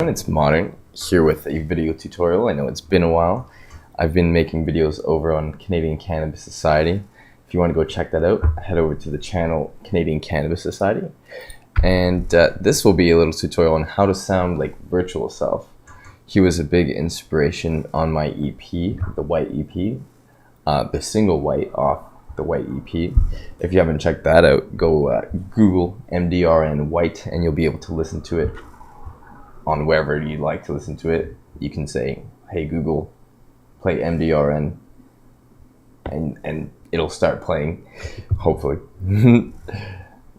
And it's Modern, here with a video tutorial. I know it's been a while. I've been making videos over on Canadian Cannabis Society. If you want to go check that out, head over to the channel Canadian Cannabis Society. And this will be a little tutorial on how to sound like Virtual Self. He was a big inspiration on my EP, the White EP, the single White off the White EP. If you haven't checked that out, go Google MDRN White and you'll be able to listen to it on wherever you'd like to listen to it. You can say, hey Google, play MDRN, and it'll start playing, hopefully.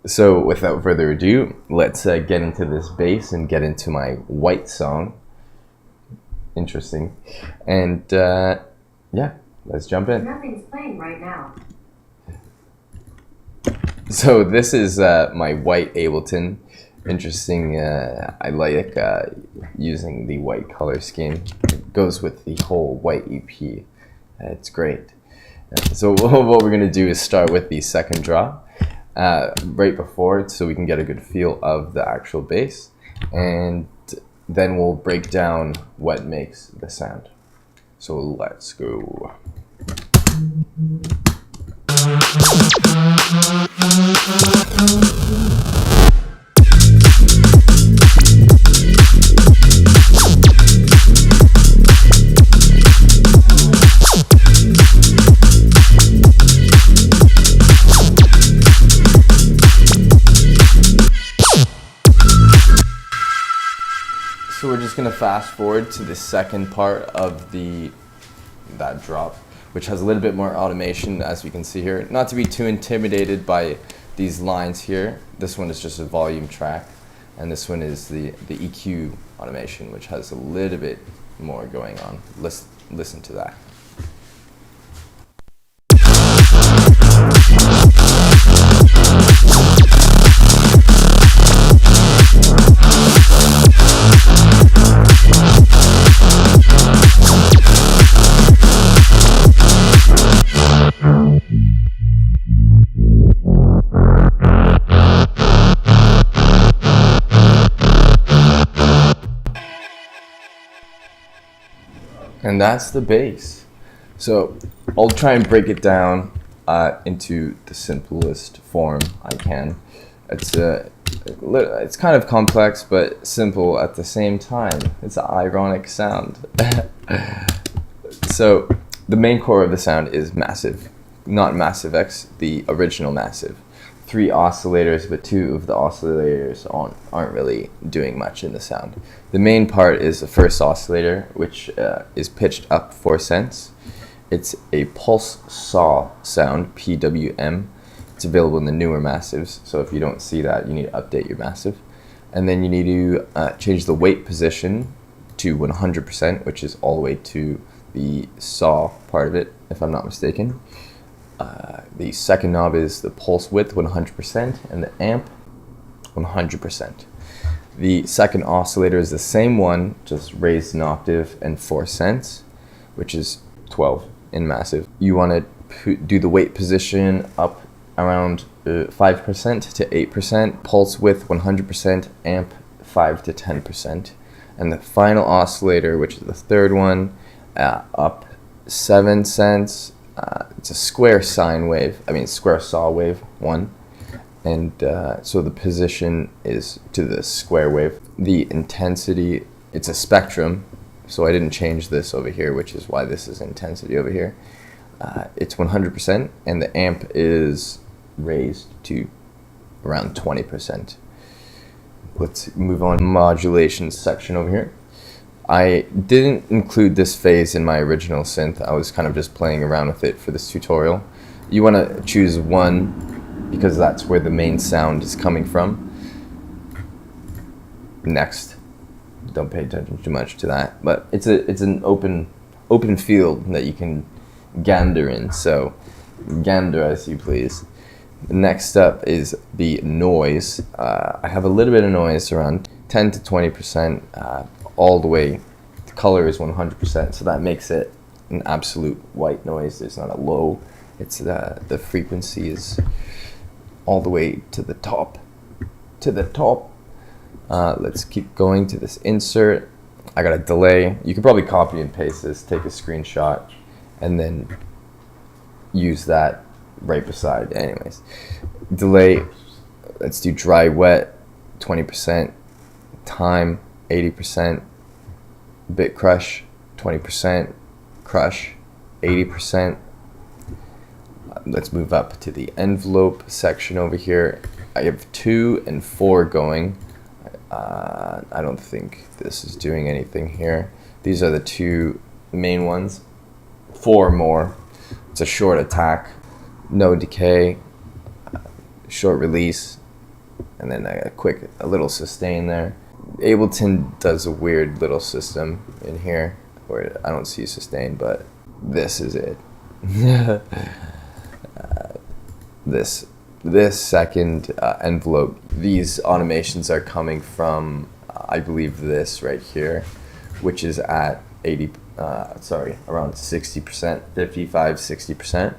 So without further ado, let's get into this bass and get into my White song. Interesting. And yeah, let's jump in. Nothing's playing right now. So this is my White Ableton. Interesting. I like using the white color scheme. It goes with the whole White EP. It's great. So what we're gonna do is start with the second drop right before it, so we can get a good feel of the actual bass, and then we'll break down what makes the sound. So let's go. So we're just gonna fast forward to the second part of that drop, which has a little bit more automation, as we can see here. Not to be too intimidated by these lines here. This one is just a volume track, and this one is the EQ automation, which has a little bit more going on. Let's listen to that. And that's the bass. So I'll try and break it down into the simplest form I can. It's kind of complex, but simple at the same time. It's an ironic sound. So the main core of the sound is massive, not Massive X, the original Massive. 3 oscillators, but 2 of the oscillators aren't really doing much in the sound. The main part is the first oscillator, which is pitched up 4 cents. It's a pulse saw sound, PWM. It's available in the newer Massives, so if you don't see that, you need to update your Massive. And then you need to change the weight position to 100%, which is all the way to the saw part of it, if I'm not mistaken. The second knob is the pulse width 100% and the amp 100%. The second oscillator is the same one, just raised an octave and 4 cents, which is 12 in Massive. You want to do the weight position up around 5% to 8%, pulse width 100%, amp 5 to 10%. And the final oscillator, which is the third one, up 7 cents. It's a square sine wave, square saw wave, 1. And so the position is to the square wave. The intensity, it's a spectrum, so I didn't change this over here, which is why this is intensity over here. It's 100%, and the amp is raised to around 20%. Let's move on to modulation section over here. I didn't include this phase in my original synth. I was kind of just playing around with it for this tutorial. You want to choose 1 because that's where the main sound is coming from. Next, don't pay attention too much to that, but it's an open field that you can gander in. So gander as you please. Next up is the noise. I have a little bit of noise, around 10 to 20%. All the way, the color is 100%, so that makes it an absolute white noise. There's not a low. It's the frequency is all the way to the top. Let's keep going to this insert. I got a delay. You could probably copy and paste this, take a screenshot, and then use that right beside. Anyways, delay. Let's do dry wet, 20%. Time, 80%. Bit crush, 20%. Crush, 80%. Let's move up to the envelope section over here. I have 2 and 4 going. I don't think this is doing anything here. These are the 2 main ones. 4 more. It's a short attack, no decay, short release, and then a little sustain there. Ableton does a weird little system in here where I don't see sustain, but this is it. This second envelope, these automations are coming from, I believe, this right here, which is at around 60%, 55-60%,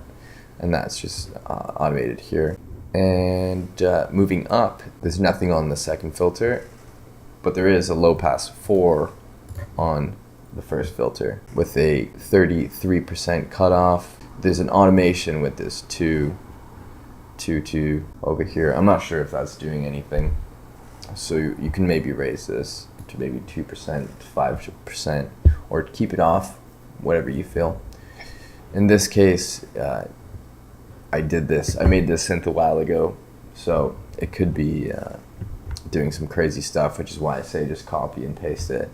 and that's just automated here. And moving up, there's nothing on the second filter, but there is a low pass 4 on the first filter with a 33% cutoff. There's an automation with this 2 over here. I'm not sure if that's doing anything, so you can maybe raise this to maybe 2%, 5%, or keep it off, whatever you feel. In this case, I made this synth a while ago, so it could be doing some crazy stuff, which is why I say just copy and paste it.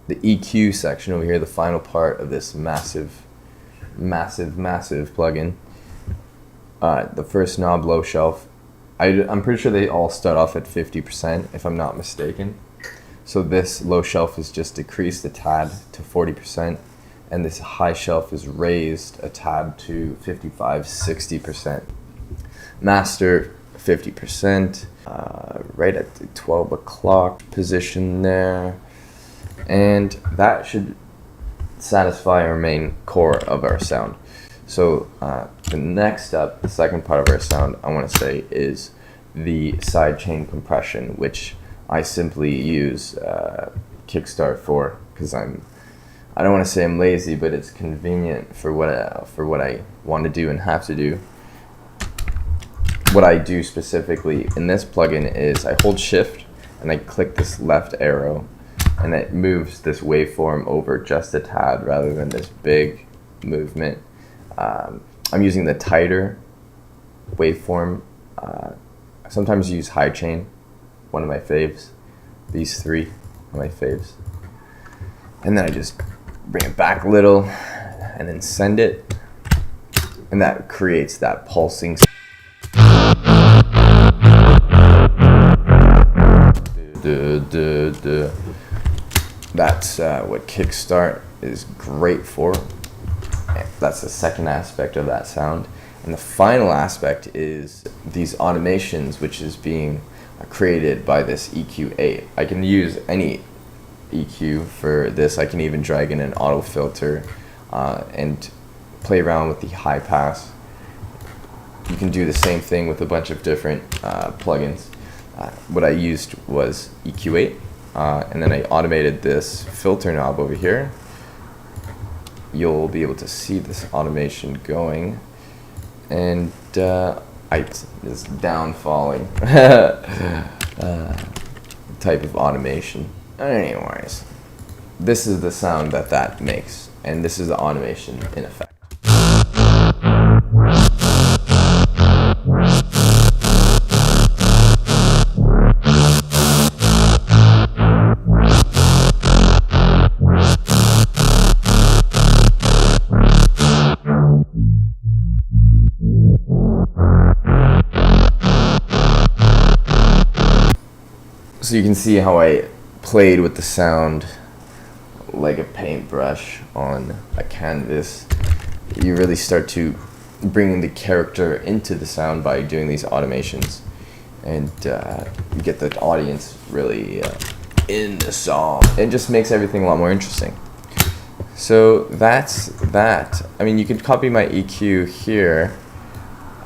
The EQ section over here, the final part of this massive plugin. The first knob, low shelf. I'm pretty sure they all start off at 50%, if I'm not mistaken. So this low shelf is just decreased a tad to 40%, and this high shelf is raised a tad to 55-60%. Master, 50%, right at the 12 o'clock position there. And that should satisfy our main core of our sound. So the next up, the second part of our sound, I want to say, is the sidechain compression, which I simply use Kickstart for, because I don't want to say I'm lazy, but it's convenient for what I want to do and have to do. What I do specifically in this plugin is I hold shift and I click this left arrow, and it moves this waveform over just a tad rather than this big movement. I'm using the tighter waveform. Sometimes use high chain, one of my faves. These 3 are my faves. And then I just bring it back a little and then send it. And that creates that pulsing. That's what Kickstart is great for. That's the second aspect of that sound. And the final aspect is these automations, which is being created by this EQ8. I can use any EQ for this. I can even drag in an auto filter and play around with the high pass. You can do the same thing with a bunch of different plugins. What I used was EQ8, and then I automated this filter knob over here. You'll be able to see this automation going, and this down falling type of automation. Anyways, this is the sound that makes, and this is the automation in effect. So you can see how I played with the sound like a paintbrush on a canvas. You really start to bring the character into the sound by doing these automations, and you get the audience really in the song. It just makes everything a lot more interesting. So that's that. I mean, you could copy my EQ here.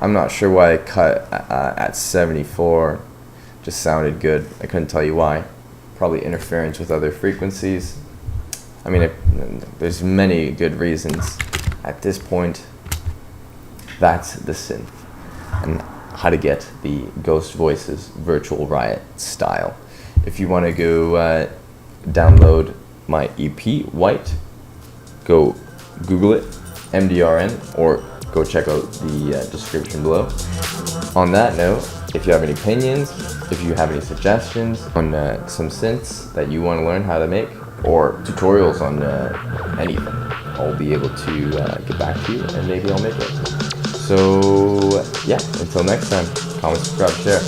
I'm not sure why I cut at 74. just sounded good. I couldn't tell you why. Probably interference with other frequencies. I mean, there's many good reasons. At this point, that's the synth. And how to get the Ghost Voices Virtual Riot style. If you want to go download my EP, White, go Google it, MDRN, or go check out the description below. On that note, if you have any opinions, if you have any suggestions on some synths that you want to learn how to make, or tutorials on anything, I'll be able to get back to you, and maybe I'll make it. So yeah, until next time, comment, subscribe, share.